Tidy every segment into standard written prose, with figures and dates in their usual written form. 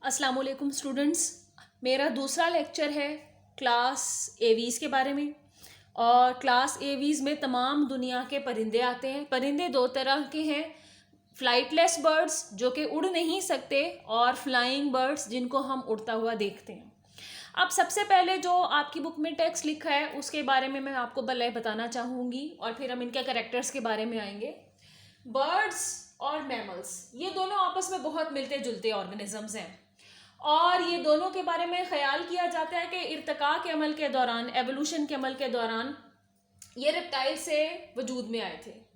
अस्सलाम वालेकुम स्टूडेंट्स। मेरा दूसरा लेक्चर है क्लास एवीज़ के बारे में। और क्लास एवीज़ में तमाम दुनिया के परिंदे आते हैं। परिंदे दो तरह के हैं, फ्लाइटलेस बर्ड्स जो कि उड़ नहीं सकते और फ्लाइंग बर्ड्स जिनको हम उड़ता हुआ देखते हैं। अब सबसे पहले जो आपकी बुक में टेक्स्ट लिखा है उसके बारे में मैं आपको भले बताना चाहूँगी और फिर हम इनके कैरेक्टर्स के बारे में आएंगे। बर्ड्स और मैमल्स ये दोनों आपस में बहुत मिलते जुलते ऑर्गेनिजम्स हैं और ये दोनों के बारे में ख्याल किया जाता है कि इर्तिका के अमल के दौरान, एवोल्यूशन के अमल के दौरान ये रेप्टाइल से वजूद में आए थे।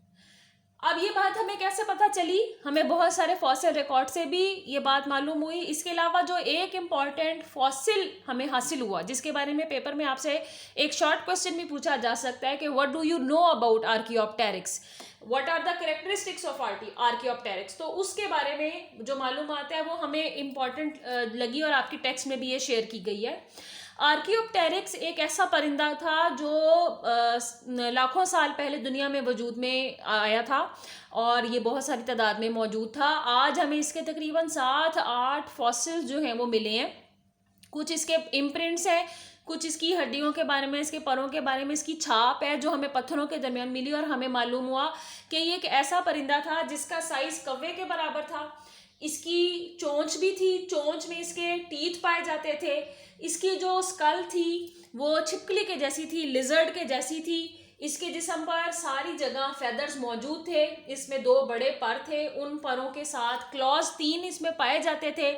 अब ये बात हमें कैसे पता चली? हमें बहुत सारे फॉसिल रिकॉर्ड से भी ये बात मालूम हुई। इसके अलावा जो एक इम्पॉर्टेंट फॉसिल हमें हासिल हुआ जिसके बारे में पेपर में आपसे एक शॉर्ट क्वेश्चन भी पूछा जा सकता है कि what do you know about archaeopteryx, what are the characteristics of archaeopteryx, तो उसके बारे में जो मालूमात है वो हमें इम्पॉर्टेंट लगी और आपकी टेक्स्ट में भी ये शेयर की गई है। आर्कियोप्टेरिक्स एक ऐसा परिंदा था जो लाखों साल पहले दुनिया में वजूद में आया था और ये बहुत सारी तादाद में मौजूद था। आज हमें इसके तकरीबन 7-8 फॉसिल्स जो हैं वो मिले हैं। कुछ इसके इम्प्रिंट्स हैं, कुछ इसकी हड्डियों के बारे में, इसके परों के बारे में, इसकी छाप है जो हमें पत्थरों के दरमियान मिली और हमें मालूम हुआ कि ये एक ऐसा परिंदा था जिसका साइज कौवे के बराबर था। इसकी चोंच भी थी, चोंच में इसके टीथ पाए जाते थे। इसकी जो स्कल थी वो छिपकली के जैसी थी, लिजर्ड के जैसी थी। इसके जिस्म पर सारी जगह फेदर्स मौजूद थे। इसमें 2 बड़े पर थे, उन परों के साथ क्लॉज 3 इसमें पाए जाते थे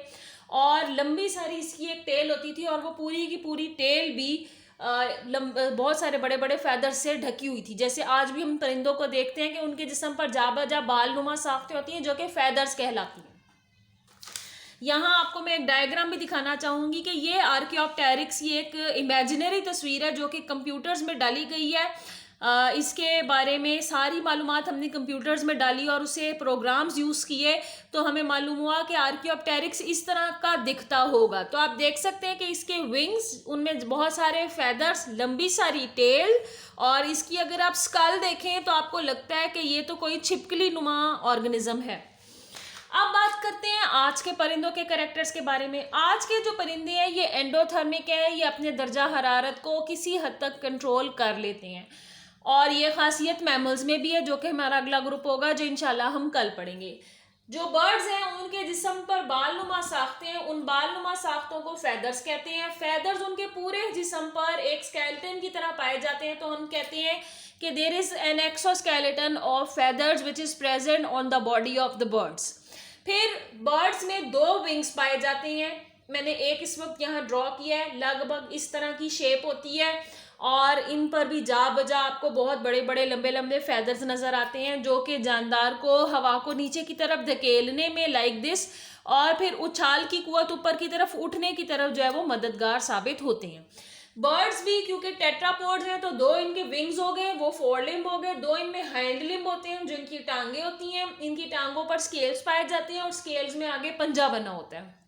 और लंबी सारी इसकी एक टेल होती थी और वो पूरी की पूरी टेल भी बहुत सारे बड़े बड़े फेदर्स से ढकी हुई थी। जैसे आज भी हम परिंदों को देखते हैं कि उनके जिस्म पर जा बजा बाल नुमा साख्तें होती हैं जो कि फेदर्स कहलाती हैं। यहाँ आपको मैं एक डायग्राम भी दिखाना चाहूँगी कि ये आर्कियोप्टेरिक्स ये एक इमेजिनरी तस्वीर है जो कि कंप्यूटर्स में डाली गई है। इसके बारे में सारी मालूमात हमने कंप्यूटर्स में डाली और उसे प्रोग्राम्स यूज़ किए तो हमें मालूम हुआ कि आर्कियोप्टेरिक्स इस तरह का दिखता होगा। तो आप देख सकते हैं कि इसके विंग्स, उनमें बहुत सारे फेदर्स, लंबी सारी टेल, और इसकी अगर आप स्कल देखें तो आपको लगता है कि ये तो कोई छिपकली नुमा ऑर्गेनिज्म है। अब बात करते हैं आज के परिंदों के कैरेक्टर्स के बारे में। आज के जो परिंदे हैं ये एंडोथर्मिक है, ये अपने दर्जा हरारत को किसी हद तक कंट्रोल कर लेते हैं और ये खासियत मैमल्स में भी है जो कि हमारा अगला ग्रुप होगा जो इंशाल्लाह हम कल पढ़ेंगे। जो बर्ड्स हैं उनके जिस्म पर बाल नुमा साख्तें हैं, उन बाल नुमा साख्तों को फेदर्स कहते हैं। फेदर्स उनके पूरे जिस्म पर एक स्केलेटन की तरह पाए जाते हैं तो हम कहते हैं कि there is an exoskeleton of feathers which is present on the body of the birds. फिर बर्ड्स में 2 विंग्स पाए जाते हैं। मैंने एक इस वक्त यहाँ ड्रॉ किया है, लगभग इस तरह की शेप होती है और इन पर भी जा बजा आपको बहुत बड़े बड़े लंबे लंबे फेदर्स नज़र आते हैं जो कि जानदार को हवा को नीचे की तरफ धकेलने में लाइक दिस और फिर उछाल की कुव्वत ऊपर की तरफ उठने की तरफ जो है वो मददगार साबित होते हैं। बर्ड्स भी क्योंकि टेट्रापोड्स हैं तो 2 इनके विंग्स हो गए, वो 4 लिम्ब हो गए, 2 इनमें हैंड लिम्ब होते हैं जो इनकी टांगे होती हैं। इनकी टांगों पर स्केल्स पाए जाते हैं और स्केल्स में आगे पंजा बना होता है।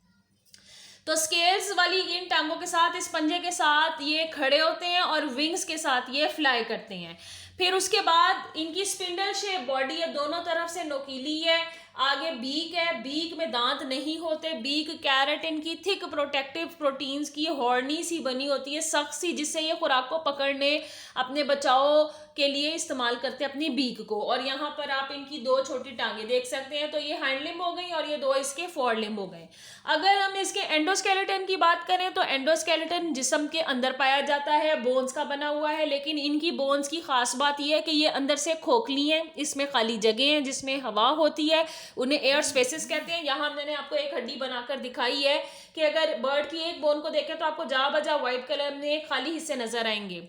तो स्केल्स वाली इन टांगों के साथ, इस पंजे के साथ ये खड़े होते हैं और विंग्स के साथ ये फ्लाई करते हैं। फिर उसके बाद इनकी स्पिंडल शेप बॉडी है, दोनों तरफ से नोकीली है, आगे बीक है, बीक में दांत नहीं होते, बीक कैरेटिन की थिक प्रोटेक्टिव प्रोटीन्स की हॉर्नी सी बनी होती है, सख्त सी, जिससे ये खुराक को पकड़ने, अपने बचाव के लिए इस्तेमाल करते हैं अपनी बीक को। और यहाँ पर आप इनकी 2 छोटी टांगे देख सकते हैं, तो ये हैंड लिम्ब हो गई और ये 2 इसके 4 लिम्ब हो गए। अगर हम इसके एंडोस्केलेटन की बात करें तो एंडोस्केलेटन जिस्म के अंदर पाया जाता है, बोन्स का बना हुआ है, लेकिन इनकी बोन्स की खास बात यह है कि ये अंदर से खोखली हैं, इसमें खाली जगह हैं जिसमें हवा होती है, उन्हें एयर स्पेसेस कहते हैं। यहाँ मैंने आपको एक हड्डी बनाकर दिखाई है कि अगर बर्ड की एक बोन को देखें तो आपको जा बजा व्हाइट कलर में खाली हिस्से नजर आएंगे।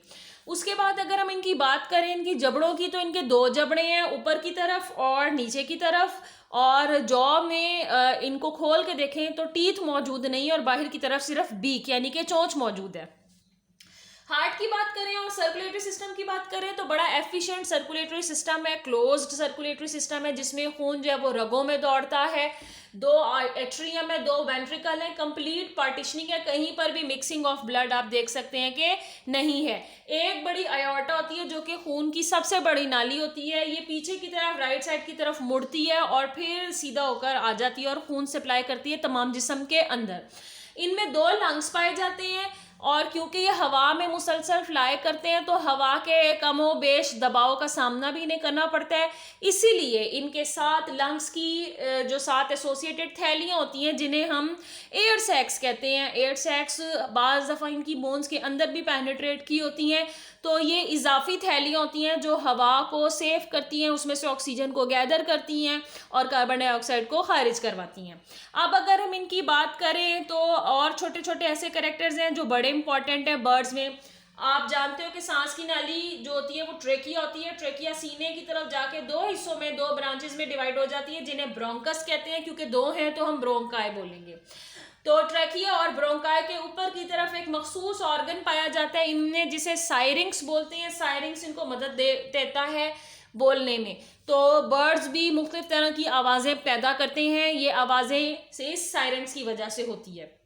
उसके बाद अगर हम इनकी बात करें इनकी जबड़ों की तो इनके 2 जबड़े हैं, ऊपर की तरफ और नीचे की तरफ, और जॉ में इनको खोल के देखें तो टीथ मौजूद नहीं और बाहर की तरफ सिर्फ बीक यानी कि चोंच मौजूद है। हार्ट की बात करें और सर्कुलेटरी सिस्टम की बात करें तो बड़ा एफिशिएंट सर्कुलेटरी सिस्टम है, क्लोज्ड सर्कुलेटरी सिस्टम है, जिसमें खून जो है वो रगों में दौड़ता है, 2 एट्रियम है, 2 वेंट्रिकल है, कंप्लीट पार्टीशनिंग है, कहीं पर भी मिक्सिंग ऑफ ब्लड आप देख सकते हैं कि नहीं है। एक बड़ी आयोर्टा होती है जो कि खून की सबसे बड़ी नाली होती है, ये पीछे की तरफ राइट साइड की तरफ मुड़ती है और फिर सीधा होकर आ जाती है और खून सप्लाई करती है तमाम जिस्म के अंदर। इनमें 2 लंग्स पाए जाते हैं और क्योंकि ये हवा में मुसलसल फ्लाई करते हैं तो हवा के कमो बेश दबाव का सामना भी इन्हें करना पड़ता है, इसीलिए इनके साथ लंग्स की जो साथ एसोसिएटेड थैलियाँ होती हैं जिन्हें हम एयर सैक्स कहते हैं। एयर सैक्स बाज़ दफ़ा इनकी बोन्स के अंदर भी पेनिट्रेट की होती हैं, तो ये इजाफी थैलियाँ होती हैं जो हवा को सेव करती हैं, उसमें से ऑक्सीजन को गैदर करती हैं और कार्बन डाइऑक्साइड को खारिज करवाती हैं। अब अगर हम इनकी बात करें तो और छोटे छोटे ऐसे कैरेक्टर्स हैं जो बड़े इंपॉर्टेंट हैं बर्ड्स में। आप जानते हो कि सांस की नाली जो होती है वो ट्रेकिया होती है। ट्रेकिया सीने की तरफ जाके 2 हिस्सों में, 2 ब्रांचेस में डिवाइड हो जाती है, जिन्हें ब्रोंकस कहते हैं, क्योंकि 2 हैं तो हम ब्रोंकाई बोलेंगे। तो ट्रैकिया और ब्रोंकाई के ऊपर की तरफ एक मखसूस ऑर्गन पाया जाता है इनमें, जिसे साइरिंक्स बोलते हैं। साइरिंक्स इनको मदद देता है बोलने में। तो बर्ड्स भी मुख्तलिफ तरह की आवाज़ें पैदा करते हैं, ये आवाज़ें से इस साइरेंस की वजह से होती है।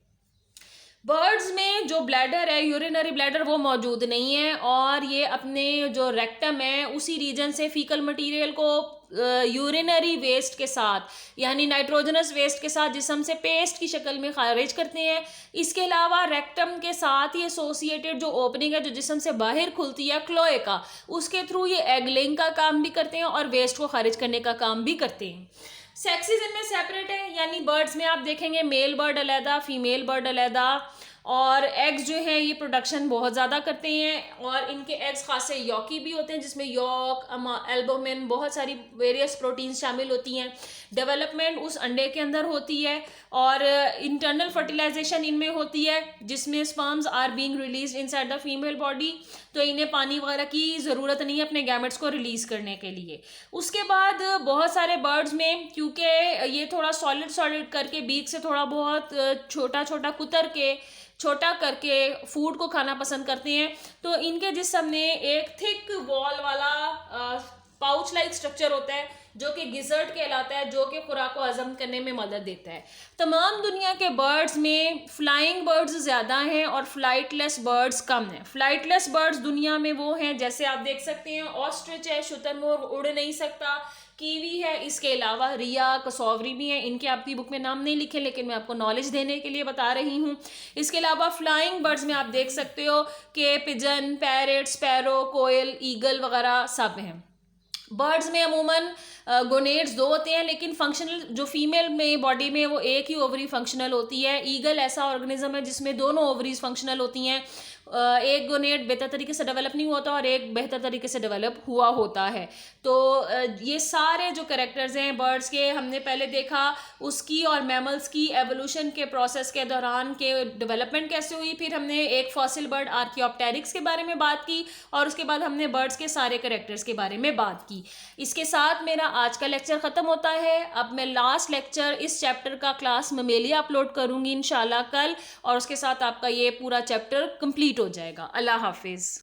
बर्ड्स में जो ब्लैडर है, यूरिनरी ब्लैडर, वो मौजूद नहीं है और ये अपने जो रेक्टम है उसी रीजन से फीकल मटेरियल को यूरिनरी वेस्ट के साथ यानी नाइट्रोजनस वेस्ट के साथ जिस्म से पेस्ट की शक्ल में खारिज करते हैं। इसके अलावा रेक्टम के साथ ही एसोसिएटेड जो ओपनिंग है जो जिस्म से बाहर खुलती है क्लोएका, उसके थ्रू ये एग लेइंग का काम भी करते हैं और वेस्ट को खारिज करने का काम भी करते हैं। सेक्सेस इनमें सेपरेट है, यानी बर्ड्स में आप देखेंगे मेल बर्ड अलहदा, फीमेल बर्ड अलहदा, और एग्स जो हैं ये प्रोडक्शन बहुत ज़्यादा करते हैं और इनके एग्स खासे यॉकी भी होते हैं जिसमें यॉक, एल्बुमिन, बहुत सारी वेरियस प्रोटीन्स शामिल होती हैं। डेवलपमेंट उस अंडे के अंदर होती है और इंटरनल फर्टिलाइजेशन इनमें होती है जिसमें sperms are being released inside the female body, तो इन्हें पानी वगैरह की ज़रूरत नहीं है अपने गैमेट्स को रिलीज़ करने के लिए। उसके बाद बहुत सारे बर्ड्स में क्योंकि ये थोड़ा सॉलिड करके बीक से थोड़ा बहुत छोटा छोटा कुतर के छोटा करके फूड को खाना पसंद करते हैं, तो इनके जिस्म में एक थिक वॉल वाला पाउच लाइक स्ट्रक्चर होता है जो कि गिजर्ट कहलाता है, जो कि खुराक को हजम करने में मदद देता है। तमाम दुनिया के बर्ड्स में फ्लाइंग बर्ड्स ज़्यादा हैं और फ्लाइटलेस बर्ड्स कम हैं। फ्लाइटलेस बर्ड्स दुनिया में वो हैं जैसे आप देख सकते हैं ऑस्ट्रिच है, शुतुरमुर्ग उड़ नहीं सकता, कीवी है, इसके अलावा रिया, कसौवरी भी हैं। इनके आपकी बुक में नाम नहीं लिखे लेकिन मैं आपको नॉलेज देने के लिए बता रही हूँ। इसके अलावा फ्लाइंग बर्ड्स में आप देख सकते हो कि पिजन, पैरेट, स्पैरो, कोयल, ईगल वगैरह सब हैं। बर्ड्स में अमूमन गोनेड्स 2 होते हैं लेकिन फंक्शनल जो फीमेल में बॉडी में वो एक ही ओवरी फंक्शनल होती है। ईगल ऐसा ऑर्गेनिज्म है जिसमें दोनों ओवरीज फंक्शनल होती हैं। एक गोनेड बेहतर तरीके से डेवलप नहीं होता और एक बेहतर तरीके से डेवलप हुआ होता है। तो ये सारे जो कैरेक्टर्स हैं बर्ड्स के हमने पहले देखा, उसकी और मैमल्स की एवोल्यूशन के प्रोसेस के दौरान के डेवलपमेंट कैसे हुई। फिर हमने एक फॉसिल बर्ड आर्कियोप्टेरिक्स के बारे में बात की और उसके बाद हमने बर्ड्स के सारे कैरेक्टर्स के बारे में बात की। इसके साथ मेरा आज का लेक्चर ख़त्म होता है। अब मैं लास्ट लेक्चर इस चैप्टर का क्लास ममेलिया अपलोड करूँगी इंशाल्लाह कल, और उसके साथ आपका ये पूरा चैप्टर कंप्लीट हो जाएगा। अल्लाह हाफिज़।